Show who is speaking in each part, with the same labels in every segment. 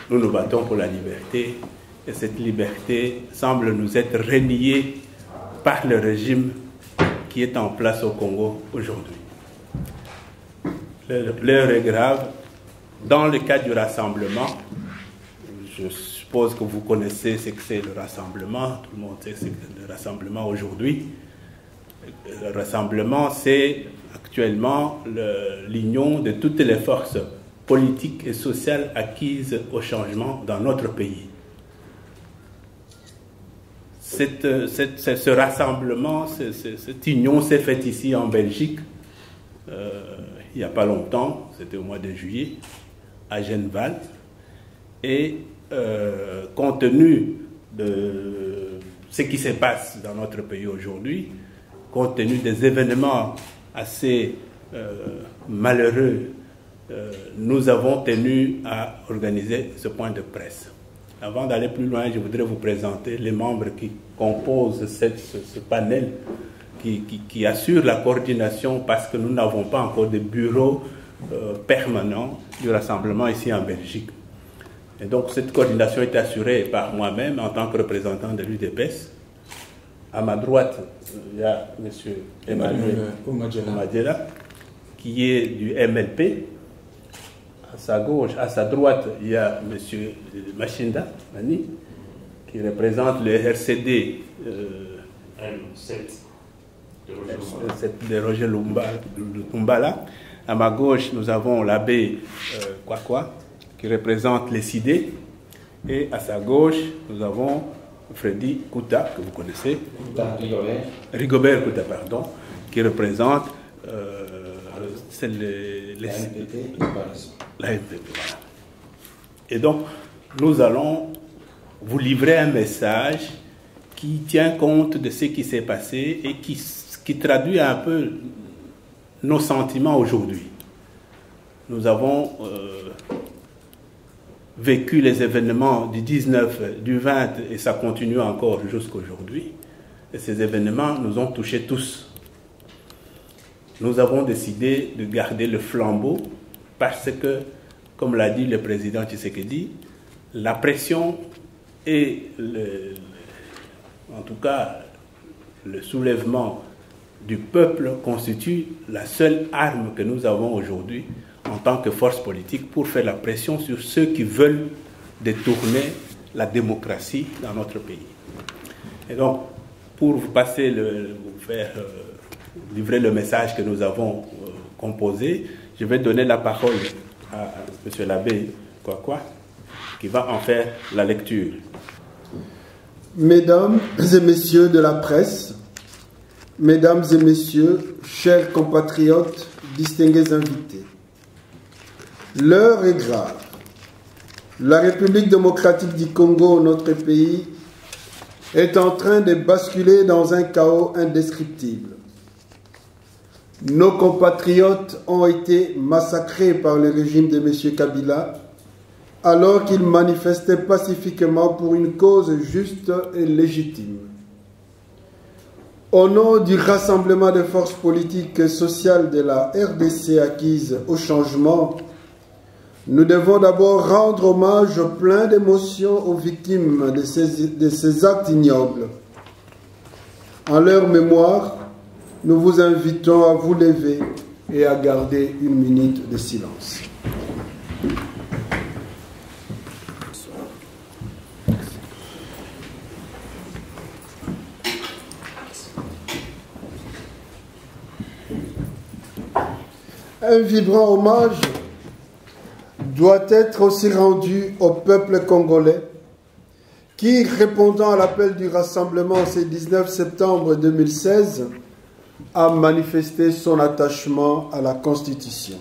Speaker 1: nous nous battons pour la liberté et cette liberté semble nous être reniée par le régime qui est en place au Congo aujourd'hui. L'heure est grave. Dans le cas du rassemblement, je suppose que vous connaissez ce que c'est le rassemblement, tout le monde sait ce que c'est le rassemblement aujourd'hui. Le rassemblement, c'est actuellement l'union de toutes les forces politiques et sociales acquises au changement dans notre pays. Ce rassemblement, cette union s'est faite ici en Belgique, il n'y a pas longtemps, c'était au mois de juillet, à Genval, et compte tenu de ce qui se passe dans notre pays aujourd'hui, compte tenu des événements assez malheureux, nous avons tenu à organiser ce point de presse. Avant d'aller plus loin, je voudrais vous présenter les membres qui composent ce panel qui assure la coordination parce que nous n'avons pas encore de bureau permanent du rassemblement ici en Belgique. Et donc cette coordination est assurée par moi-même en tant que représentant de l'UDPS. À ma droite, il y a M. Emmanuel Omadjela, qui est du MLP. À sa gauche, à sa droite, il y a M. Machinda Mani, qui représente le RCD de Roger Lumbala. À ma gauche, nous avons l'abbé Kwakwa, qui représente les CIDE. Et à sa gauche, nous avons Freddy Kouta, que vous connaissez. Rigobert Kouta, pardon, qui représente la NPP. Et donc, nous allons vous livrer un message qui tient compte de ce qui s'est passé et qui traduit un peu nos sentiments aujourd'hui. Nous avons vécu les événements du 19, du 20 et ça continue encore jusqu'à aujourd'hui. Et ces événements nous ont touchés tous. Nous avons décidé de garder le flambeau parce que, comme l'a dit le président Tshisekedi, la pression et en tout cas le soulèvement du peuple constitue la seule arme que nous avons aujourd'hui en tant que force politique pour faire la pression sur ceux qui veulent détourner la démocratie dans notre pays. Et donc, pour vous passer livrer le message que nous avons composé, je vais donner la parole à M. l'abbé Kwakwa, qui va en faire la lecture.
Speaker 2: Mesdames et messieurs de la presse, mesdames et messieurs, chers compatriotes, distingués invités, l'heure est grave. La République démocratique du Congo, notre pays, est en train de basculer dans un chaos indescriptible. Nos compatriotes ont été massacrés par le régime de M. Kabila alors qu'ils manifestaient pacifiquement pour une cause juste et légitime. Au nom du rassemblement des forces politiques et sociales de la RDC acquises au changement, nous devons d'abord rendre hommage plein d'émotion aux victimes de ces actes ignobles. En leur mémoire, nous vous invitons à vous lever et à garder une minute de silence. Un vibrant hommage doit être aussi rendu au peuple congolais qui, répondant à l'appel du rassemblement ce 19 septembre 2016, a manifesté son attachement à la Constitution.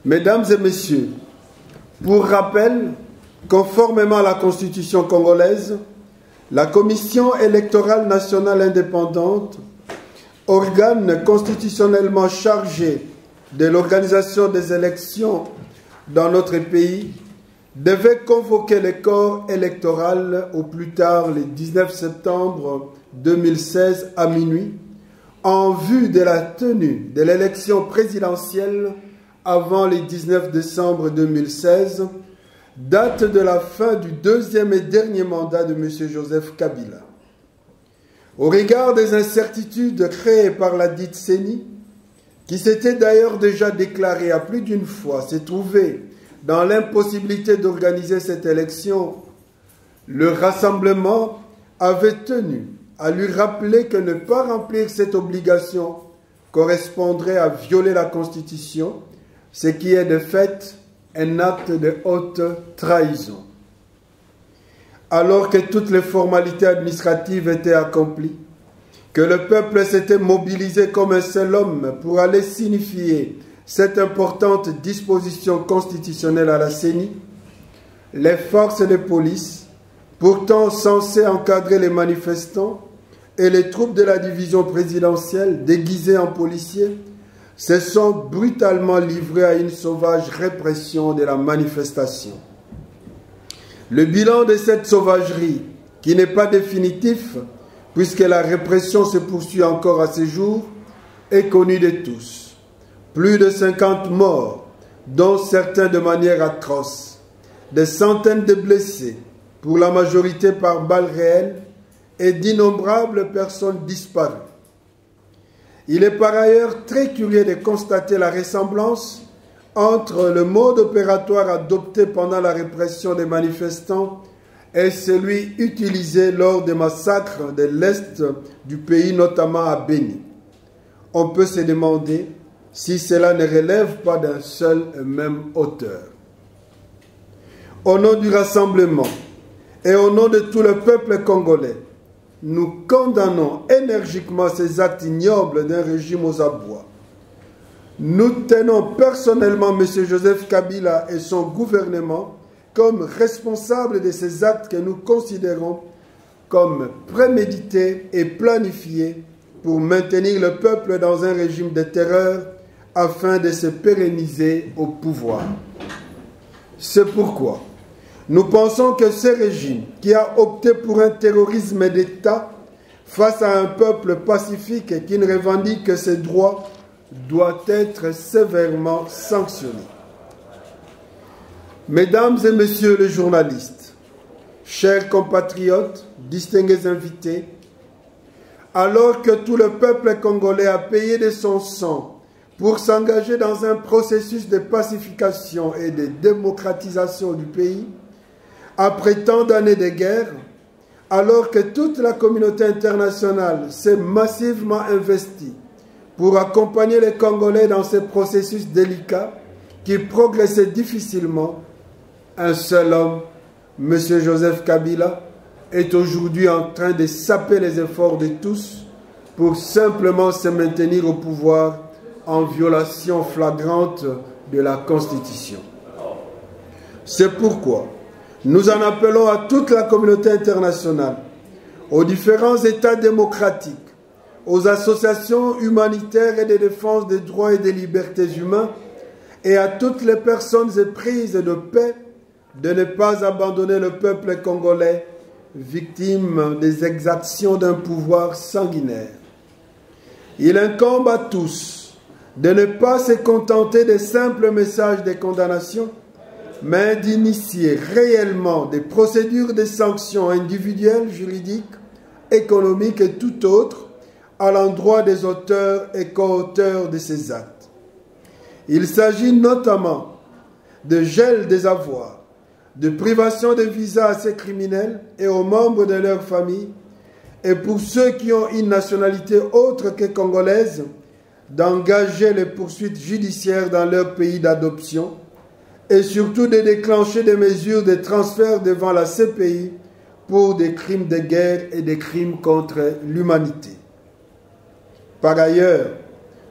Speaker 2: Mesdames et messieurs, pour rappel, conformément à la Constitution congolaise, la Commission électorale nationale indépendante, organe constitutionnellement chargé de l'organisation des élections dans notre pays, devait convoquer le corps électoral au plus tard le 19 septembre 2016 à minuit, en vue de la tenue de l'élection présidentielle avant le 19 décembre 2016, date de la fin du deuxième et dernier mandat de M. Joseph Kabila. Au regard des incertitudes créées par la dite CENI, qui s'était d'ailleurs déjà déclarée à plus d'une fois s'est trouvée dans l'impossibilité d'organiser cette élection, le rassemblement avait tenu à lui rappeler que ne pas remplir cette obligation correspondrait à violer la Constitution, ce qui est de fait un acte de haute trahison. Alors que toutes les formalités administratives étaient accomplies, que le peuple s'était mobilisé comme un seul homme pour aller signifier cette importante disposition constitutionnelle à la CENI, les forces de police, pourtant censées encadrer les manifestants, et les troupes de la division présidentielle, déguisées en policiers, se sont brutalement livrées à une sauvage répression de la manifestation. Le bilan de cette sauvagerie, qui n'est pas définitif, puisque la répression se poursuit encore à ce jour, est connu de tous. Plus de 50 morts, dont certains de manière atroce, des centaines de blessés, pour la majorité par balles réelles, et d'innombrables personnes disparues. Il est par ailleurs très curieux de constater la ressemblance entre le mode opératoire adopté pendant la répression des manifestants et celui utilisé lors des massacres de l'Est du pays, notamment à Béni. On peut se demander si cela ne relève pas d'un seul et même auteur. Au nom du rassemblement et au nom de tout le peuple congolais, nous condamnons énergiquement ces actes ignobles d'un régime aux abois. Nous tenons personnellement M. Joseph Kabila et son gouvernement comme responsables de ces actes que nous considérons comme prémédités et planifiés pour maintenir le peuple dans un régime de terreur afin de se pérenniser au pouvoir. C'est pourquoi nous pensons que ce régime, qui a opté pour un terrorisme d'État face à un peuple pacifique et qui ne revendique que ses droits, doit être sévèrement sanctionné. Mesdames et messieurs les journalistes, chers compatriotes, distingués invités, alors que tout le peuple congolais a payé de son sang pour s'engager dans un processus de pacification et de démocratisation du pays, après tant d'années de guerre, alors que toute la communauté internationale s'est massivement investie pour accompagner les Congolais dans ce processus délicat qui progressait difficilement, un seul homme, M. Joseph Kabila, est aujourd'hui en train de saper les efforts de tous pour simplement se maintenir au pouvoir en violation flagrante de la Constitution. C'est pourquoi nous en appelons à toute la communauté internationale, aux différents États démocratiques, aux associations humanitaires et de défense des droits et des libertés humains, et à toutes les personnes éprises de paix de ne pas abandonner le peuple congolais, victime des exactions d'un pouvoir sanguinaire. Il incombe à tous de ne pas se contenter des simples messages de condamnation, mais d'initier réellement des procédures de sanctions individuelles, juridiques, économiques et tout autres à l'endroit des auteurs et co-auteurs de ces actes. Il s'agit notamment de gel des avoirs, de privation de visa à ces criminels et aux membres de leur famille, et pour ceux qui ont une nationalité autre que congolaise, d'engager les poursuites judiciaires dans leur pays d'adoption, et surtout de déclencher des mesures de transfert devant la CPI pour des crimes de guerre et des crimes contre l'humanité. Par ailleurs,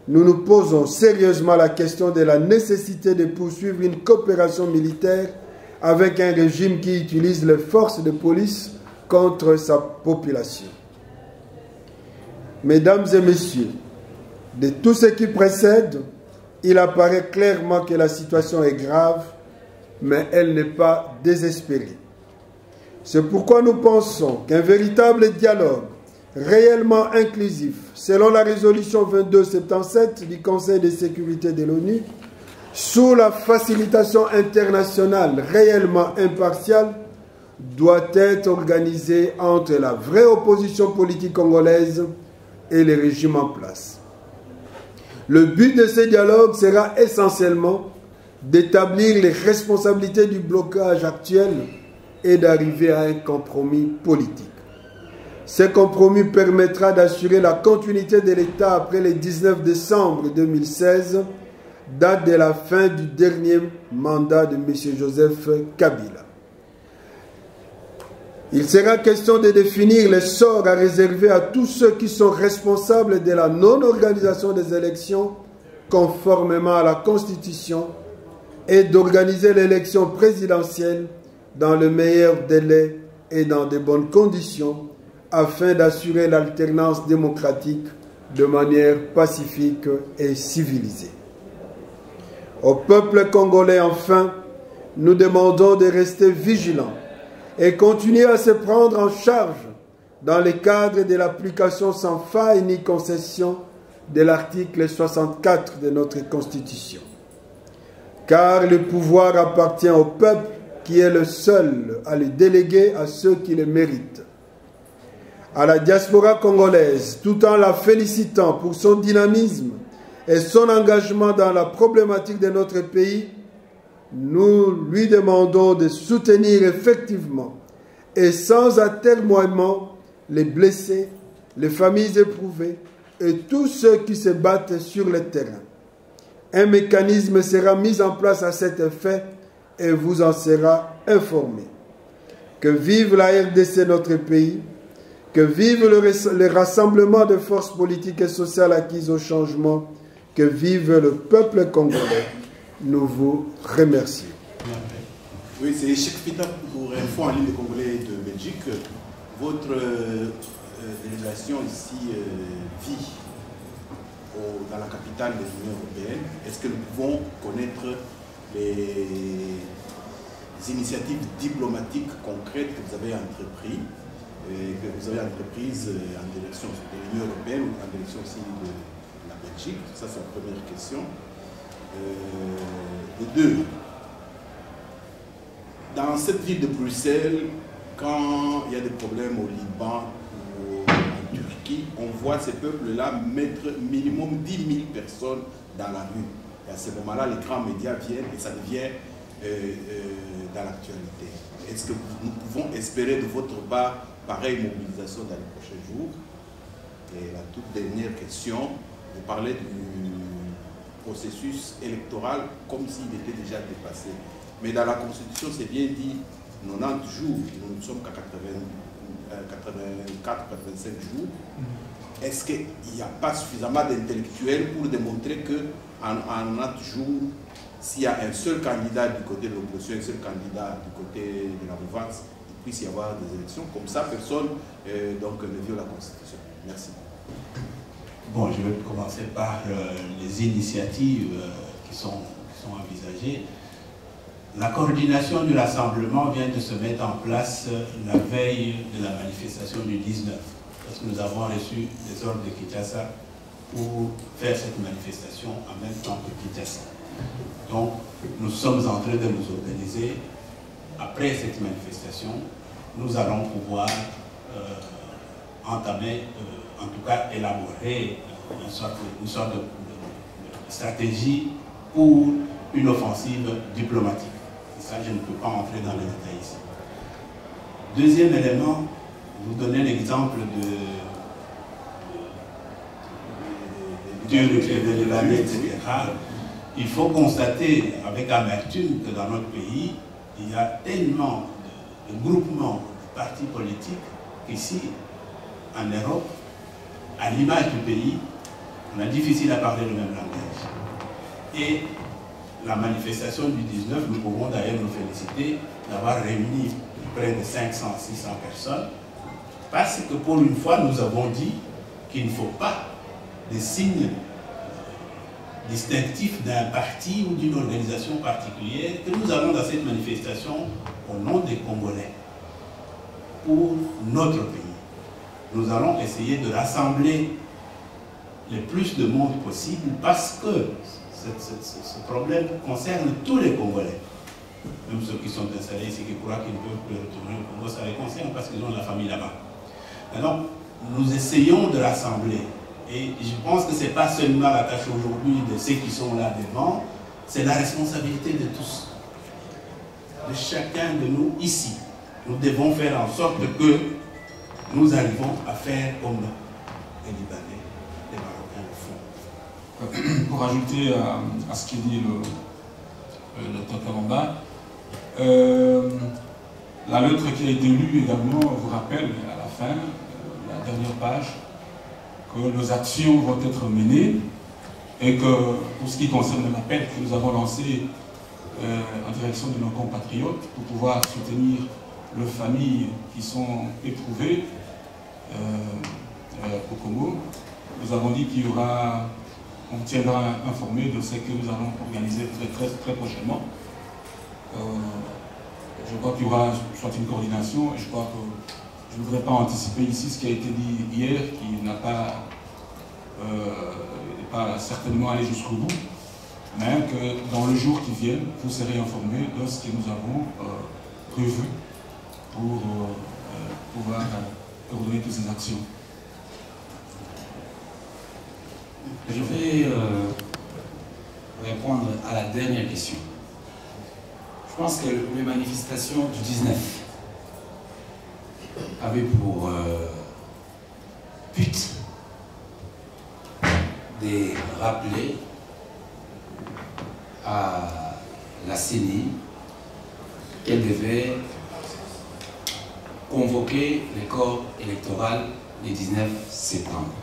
Speaker 2: nous nous posons sérieusement la question de la nécessité de poursuivre une coopération militaire avec un régime qui utilise les forces de police contre sa population. Mesdames et messieurs, de tout ce qui précède, il apparaît clairement que la situation est grave, mais elle n'est pas désespérée. C'est pourquoi nous pensons qu'un véritable dialogue réellement inclusif, selon la résolution 2277 du Conseil de sécurité de l'ONU, sous la facilitation internationale réellement impartiale, doit être organisée entre la vraie opposition politique congolaise et les régimes en place. Le but de ce dialogue sera essentiellement d'établir les responsabilités du blocage actuel et d'arriver à un compromis politique. Ce compromis permettra d'assurer la continuité de l'État après le 19 décembre 2016, date de la fin du dernier mandat de M. Joseph Kabila. Il sera question de définir les sorts à réserver à tous ceux qui sont responsables de la non-organisation des élections conformément à la Constitution et d'organiser l'élection présidentielle dans le meilleur délai et dans de bonnes conditions afin d'assurer l'alternance démocratique de manière pacifique et civilisée. Au peuple congolais, enfin, nous demandons de rester vigilants et continuer à se prendre en charge dans le cadre de l'application sans faille ni concession de l'article 64 de notre Constitution. Car le pouvoir appartient au peuple qui est le seul à le déléguer à ceux qui le méritent. À la diaspora congolaise, tout en la félicitant pour son dynamisme et son engagement dans la problématique de notre pays, nous lui demandons de soutenir effectivement et sans atermoiement les blessés, les familles éprouvées et tous ceux qui se battent sur le terrain. Un mécanisme sera mis en place à cet effet et vous en sera informé. Que vive la RDC, notre pays, que vive le rassemblement de forces politiques et sociales acquises au changement, que vive le peuple congolais. Nous vous remercions.
Speaker 3: Oui, c'est Cheikh Fita pour Info en ligne des Congolais de Belgique. Votre délégation ici vit dans la capitale de l'Union européenne. Est-ce que nous pouvons connaître les initiatives diplomatiques concrètes que vous avez entreprises en direction de l'Union européenne ou en direction aussi de la Belgique? Ça, c'est la première question. De deux, dans cette ville de Bruxelles, quand il y a des problèmes au Liban ou en Turquie, on voit ces peuples-là mettre minimum 10 000 personnes dans la rue. Et à ce moment-là, les grands médias viennent et ça devient dans l'actualité. Est-ce que nous pouvons espérer de votre part pareille mobilisation dans les prochains jours? Et la toute dernière question, vous parlez du processus électoral comme s'il était déjà dépassé. Mais dans la Constitution, c'est bien dit 90 jours, nous ne sommes qu'à 84-85 jours. Est-ce qu'il n'y a pas suffisamment d'intellectuels pour démontrer qu'en 90 jours, s'il y a un seul candidat du côté de l'opposition, un seul candidat du côté de la mouvance, il puisse y avoir des élections? Comme ça, personne donc, ne viole la Constitution. Merci.
Speaker 1: Bon, je vais commencer par les initiatives qui sont envisagées. La coordination du rassemblement vient de se mettre en place la veille de la manifestation du 19, parce que nous avons reçu des ordres de Kinshasa pour faire cette manifestation en même temps que Kinshasa. Donc, nous sommes en train de nous organiser. Après cette manifestation, nous allons pouvoir entamer, en tout cas élaborer une sorte de stratégie pour une offensive diplomatique. Et ça, je ne peux pas entrer dans les détails ici. Deuxième élément, vous donnez l'exemple de l'année, etc. Il faut constater avec amertume que dans notre pays, il y a tellement de groupements de partis politiques qu'ici, en Europe, à l'image du pays, on a difficile à parler le même langage. Et la manifestation du 19, nous pouvons d'ailleurs nous féliciter d'avoir réuni près de 500-600 personnes, parce que pour une fois, nous avons dit qu'il ne faut pas des signes distinctifs d'un parti ou d'une organisation particulière, que nous allons dans cette manifestation au nom des Congolais, pour notre pays. Nous allons essayer de rassembler le plus de monde possible, parce que ce problème concerne tous les Congolais. Même ceux qui sont installés ici, qui croient qu'ils ne peuvent plus retourner au Congo, ça les concerne parce qu'ils ont la famille là-bas. Alors, nous essayons de rassembler. Et je pense que ce n'est pas seulement la tâche aujourd'hui de ceux qui sont là devant, c'est la responsabilité de tous, de chacun de nous ici. Nous devons faire en sorte que nous arrivons à faire comme les Libanais, les Marocains le font.
Speaker 4: Pour ajouter à ce qu'il dit le docteur Kalamba, la lettre qui a été lue également vous rappelle à la fin, la dernière page, que nos actions vont être menées et que pour ce qui concerne l'appel que nous avons lancé en direction de nos compatriotes pour pouvoir soutenir leurs familles qui sont éprouvées au Congo, nous avons dit qu'il y aura, on tiendra informé de ce que nous allons organiser très prochainement. Je crois qu'il y aura soit une coordination, et je crois que je ne voudrais pas anticiper ici ce qui a été dit hier, qui n'a pas, certainement allé jusqu'au bout, mais que dans le jour qui vient, vous serez informés de ce que nous avons prévu pour pouvoir coordonner toutes ces actions.
Speaker 5: Je vais répondre à la dernière question. Je pense que les manifestations du 19 avaient pour but de rappeler à la CENI qu'elle devait convoquer le corps électoral le 19 septembre.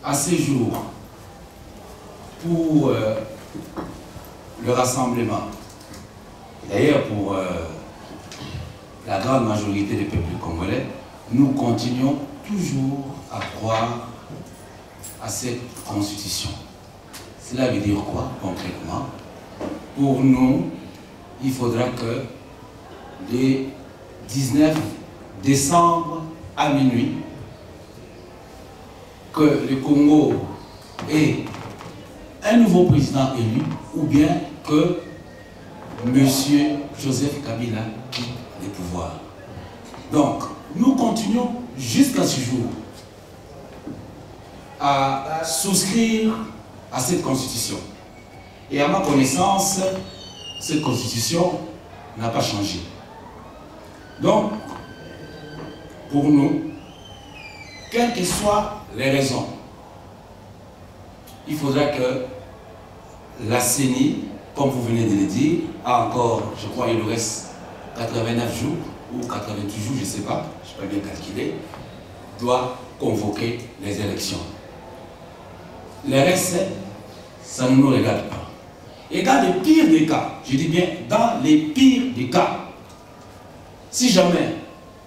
Speaker 5: À ce jour, pour le rassemblement, d'ailleurs pour la grande majorité des peuples congolais, nous continuons toujours à croire à cette constitution. Cela veut dire quoi concrètement? Pour nous, il faudra que le 19 décembre à minuit, que le Congo ait un nouveau président élu ou bien que M. Joseph Kabila quitte le pouvoir. Donc, nous continuons jusqu'à ce jour à souscrire à cette constitution. Et à ma connaissance, cette constitution n'a pas changé. Donc, pour nous, quelles que soient les raisons, il faudra que la CENI, comme vous venez de le dire, a encore, je crois, il nous reste 89 jours ou 88 jours, je ne sais pas, je n'ai pas bien calculé, doit convoquer les élections. Le reste, ça ne nous regarde pas. Et dans les pires des cas, je dis bien dans les pires des cas, si jamais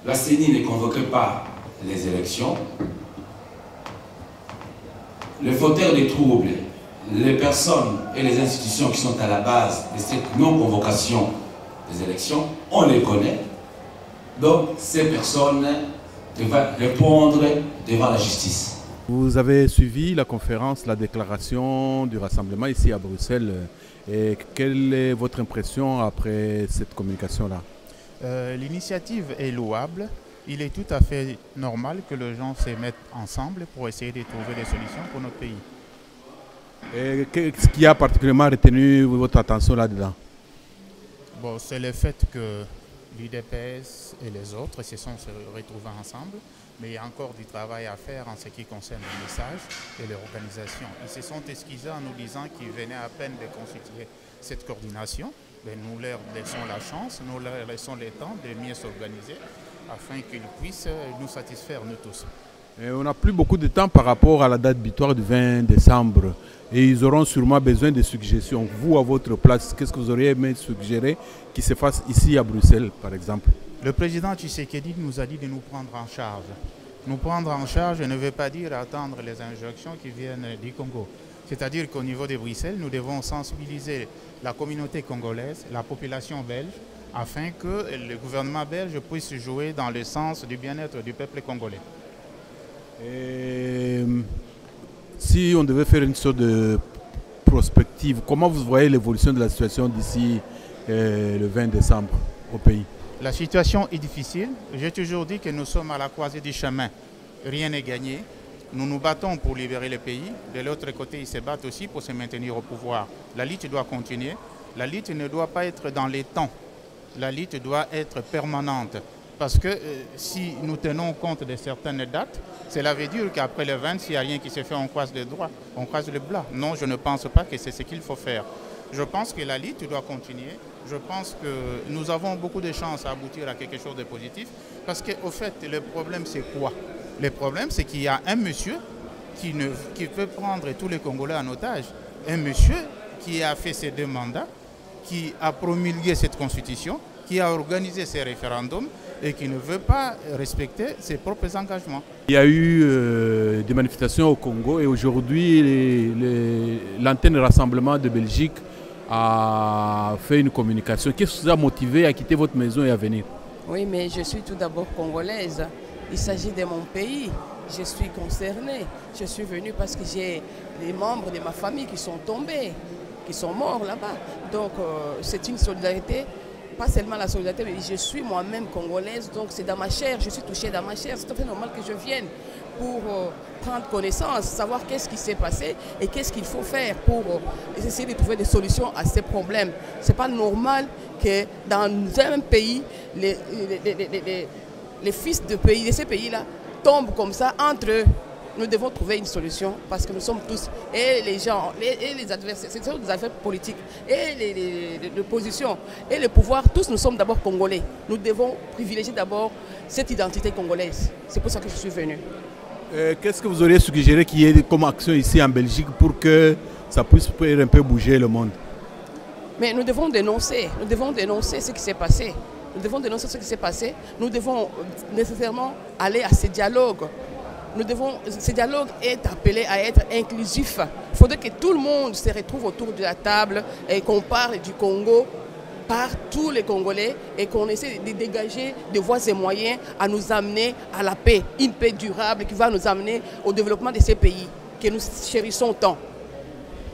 Speaker 5: la CENI ne convoquait pas les élections, les fauteurs des troubles, les personnes et les institutions qui sont à la base de cette non-convocation des élections, on les connaît. Donc ces personnes devraient répondre devant la justice.
Speaker 1: Vous avez suivi la conférence, la déclaration du rassemblement ici à Bruxelles. Et quelle est votre impression après cette communication-là?
Speaker 6: L'initiative est louable. Il est tout à fait normal que les gens se mettent ensemble pour essayer de trouver des solutions pour notre pays.
Speaker 1: Et qu'est-ce qui a particulièrement retenu votre attention là-dedans?
Speaker 6: Bon, c'est le fait que l'UDPS et les autres se sont retrouvés ensemble, mais il y a encore du travail à faire en ce qui concerne le message et l'organisation. Ils se sont excusés en nous disant qu'ils venaient à peine de constituer cette coordination. Mais nous leur laissons la chance, nous leur laissons le temps de mieux s'organiser afin qu'ils puissent nous satisfaire, nous tous.
Speaker 1: Et on n'a plus beaucoup de temps par rapport à la date butoir du 20 décembre. Et ils auront sûrement besoin de suggestions. Vous, à votre place, qu'est-ce que vous auriez aimé suggérer qui se fasse ici à Bruxelles, par exemple?
Speaker 6: Le président Tshisekedi nous a dit de nous prendre en charge. Nous prendre en charge ne veut pas dire attendre les injonctions qui viennent du Congo. C'est-à-dire qu'au niveau de Bruxelles, nous devons sensibiliser la communauté congolaise, la population belge, afin que le gouvernement belge puisse jouer dans le sens du bien-être du peuple congolais.
Speaker 1: Et
Speaker 7: Si on devait faire une sorte de prospective, comment vous voyez l'évolution de la situation d'ici le 20 décembre au pays?
Speaker 6: La situation est difficile. J'ai toujours dit que nous sommes à la croisée du chemin. Rien n'est gagné. Nous nous battons pour libérer le pays. De l'autre côté, ils se battent aussi pour se maintenir au pouvoir. La lutte doit continuer. La lutte ne doit pas être dans les temps. La lutte doit être permanente. Parce que si nous tenons compte de certaines dates, cela veut dire qu'après le 20, s'il n'y a rien qui se fait, on croise le droit, on croise le blanc. Non, je ne pense pas que c'est ce qu'il faut faire. Je pense que la lutte doit continuer. Je pense que nous avons beaucoup de chances à aboutir à quelque chose de positif. Parce qu'au fait, le problème, c'est quoi? Le problème, c'est qu'il y a un monsieur qui veut prendre tous les Congolais en otage. Un monsieur qui a fait ses 2 mandats, qui a promulgué cette constitution, qui a organisé ces référendums et qui ne veut pas respecter ses propres engagements.
Speaker 7: Il y a eu des manifestations au Congo et aujourd'hui l'antenne Rassemblement de Belgique a fait une communication. Qu'est-ce qui vous a motivé à quitter votre maison et à venir?
Speaker 8: Oui, mais je suis tout d'abord congolaise. Il s'agit de mon pays. Je suis concernée. Je suis venue parce que j'ai des membres de ma famille qui sont tombés, qui sont morts là-bas. Donc c'est une solidarité. Pas seulement la solidarité, mais je suis moi-même congolaise, donc c'est dans ma chair, je suis touchée dans ma chair. C'est tout à fait normal que je vienne pour prendre connaissance, savoir qu'est-ce qui s'est passé et qu'est-ce qu'il faut faire pour essayer de trouver des solutions à ces problèmes. Ce n'est pas normal que dans un pays, les fils de ces pays-là tombent comme ça entre eux. Nous devons trouver une solution parce que nous sommes tous, et les gens, et les adversaires, ce sont des affaires politiques, et l'opposition, et le pouvoir, tous nous sommes d'abord congolais. Nous devons privilégier d'abord cette identité congolaise. C'est pour ça que je suis venu.
Speaker 7: Qu'est-ce que vous auriez suggéré qu'il y ait comme action ici en Belgique pour que ça puisse un peu bouger le monde?
Speaker 8: Mais nous devons dénoncer ce qui s'est passé. Nous devons dénoncer ce qui s'est passé. Nous devons nécessairement aller à ces dialogues. Ce dialogue est appelé à être inclusif. Il faudrait que tout le monde se retrouve autour de la table et qu'on parle du Congo par tous les Congolais et qu'on essaie de dégager des voies et moyens à nous amener à la paix, une paix durable qui va nous amener au développement de ces pays que nous chérissons tant.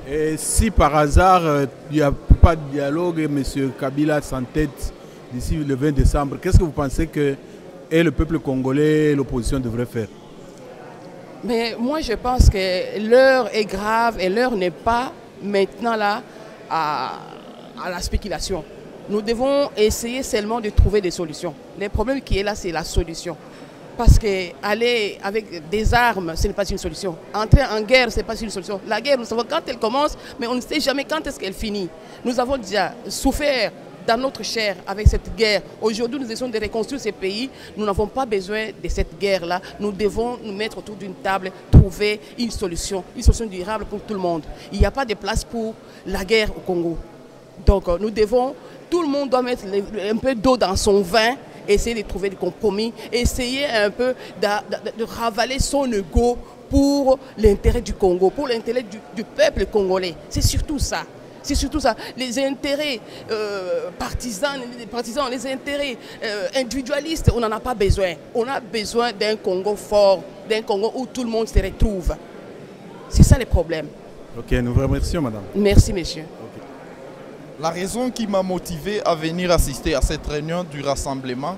Speaker 7: Et si par hasard il n'y a pas de dialogue et M. Kabila s'entête d'ici le 20 décembre, qu'est-ce que vous pensez que le peuple congolais et l'opposition devraient faire?
Speaker 8: Mais moi, je pense que l'heure est grave et l'heure n'est pas maintenant là à la spéculation. Nous devons essayer seulement de trouver des solutions. Le problème qui est là, c'est la solution. Parce qu'aller avec des armes, ce n'est pas une solution. Entrer en guerre, ce n'est pas une solution. La guerre, nous savons quand elle commence, mais on ne sait jamais quand est-ce qu'elle finit. Nous avons déjà souffert dans notre chair avec cette guerre. Aujourd'hui, nous essayons de reconstruire ces pays. Nous n'avons pas besoin de cette guerre-là. Nous devons nous mettre autour d'une table, trouver une solution durable pour tout le monde. Il n'y a pas de place pour la guerre au Congo. Donc, tout le monde doit mettre un peu d'eau dans son vin, essayer de trouver des compromis, essayer un peu de ravaler son ego pour l'intérêt du Congo, pour l'intérêt du peuple congolais. C'est surtout ça. C'est surtout ça. Les intérêts partisans, les intérêts individualistes, on n'en a pas besoin. On a besoin d'un Congo fort, d'un Congo où tout le monde se retrouve. C'est ça le problème.
Speaker 7: Ok, nous vous remercions, madame.
Speaker 8: Merci, monsieur.
Speaker 7: Okay.
Speaker 9: La raison qui m'a motivé à venir assister à cette réunion du rassemblement,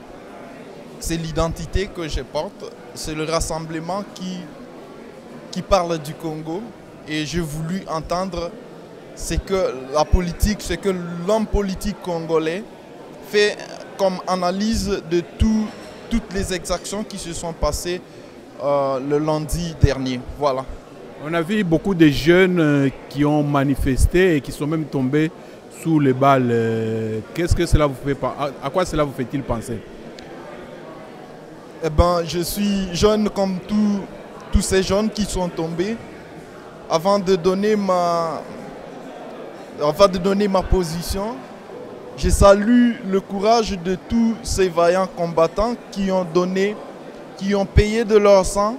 Speaker 9: c'est l'identité que je porte. C'est le rassemblement qui parle du Congo. Et j'ai voulu entendre c'est que la politique, c'est que l'homme politique congolais fait comme analyse de toutes les exactions qui se sont passées le lundi dernier. Voilà.
Speaker 7: On a vu beaucoup de jeunes qui ont manifesté et qui sont même tombés sous les balles. Qu'est-ce que cela vous fait, à quoi cela vous fait-il penser?
Speaker 9: Eh ben, je suis jeune comme tous ces jeunes qui sont tombés. Avant de donner ma position, je salue le courage de tous ces vaillants combattants qui ont payé de leur sang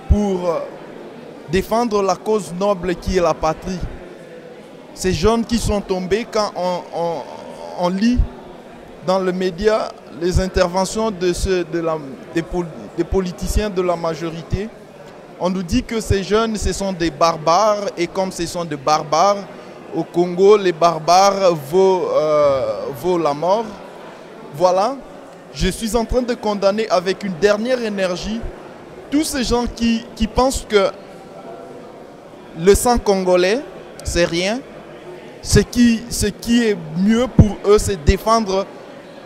Speaker 9: pour défendre la cause noble qui est la patrie. Ces jeunes qui sont tombés, quand on lit dans les médias les interventions des politiciens de la majorité, On nous dit que ces jeunes, ce sont des barbares, et comme ce sont des barbares, au Congo, les barbares vaut la mort. Voilà, je suis en train de condamner avec une dernière énergie tous ces gens qui pensent que le sang congolais, c'est rien. Ce qui est mieux pour eux, c'est défendre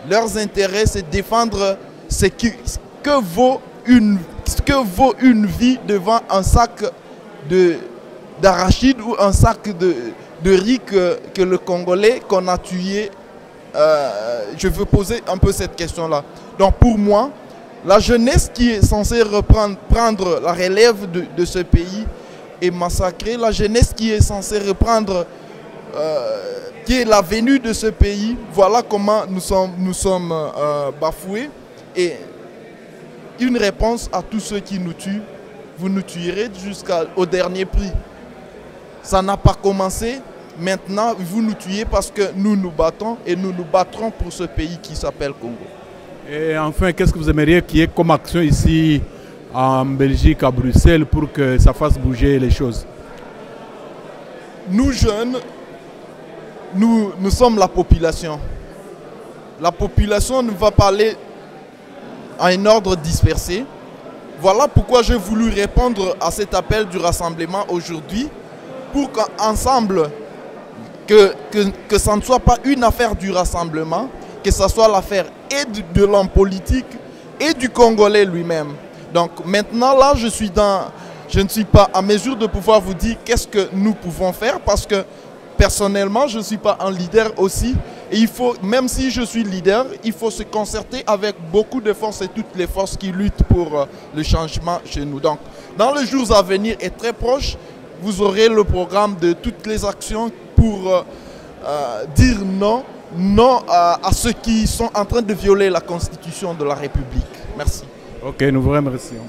Speaker 9: leurs intérêts, c'est défendre ce que vaut une vie devant un sac d'arachide ou un sac de riz que le Congolais qu'on a tué. Je veux poser un peu cette question-là. Donc pour moi, la jeunesse qui est censée prendre la relève de ce pays est massacrée. La jeunesse qui est censée reprendre, qui est la venue de ce pays, voilà comment nous sommes bafoués. Et une réponse à tous ceux qui nous tuent, vous nous tuerez jusqu'au dernier prix. Ça n'a pas commencé. Maintenant, vous nous tuez parce que nous nous battons et nous nous battrons pour ce pays qui s'appelle Congo.
Speaker 7: Et enfin, qu'est-ce que vous aimeriez qu'il y ait comme action ici en Belgique, à Bruxelles, pour que ça fasse bouger les choses?
Speaker 9: Nous jeunes, nous sommes la population. La population ne va pas aller à un ordre dispersé. Voilà pourquoi j'ai voulu répondre à cet appel du rassemblement aujourd'hui, pour qu'ensemble, que ça ne soit pas une affaire du rassemblement, que ça soit l'affaire et de l'homme politique et du Congolais lui-même. Donc maintenant là, je ne suis pas à mesure de pouvoir vous dire qu'est-ce que nous pouvons faire, parce que personnellement, je ne suis pas un leader aussi. Et il faut, même si je suis leader, il faut se concerter avec beaucoup de forces et toutes les forces qui luttent pour le changement chez nous. Donc dans les jours à venir et très proches, vous aurez le programme de toutes les actions pour dire non à ceux qui sont en train de violer la Constitution de la République. Merci.
Speaker 7: Ok, nous vous remercions.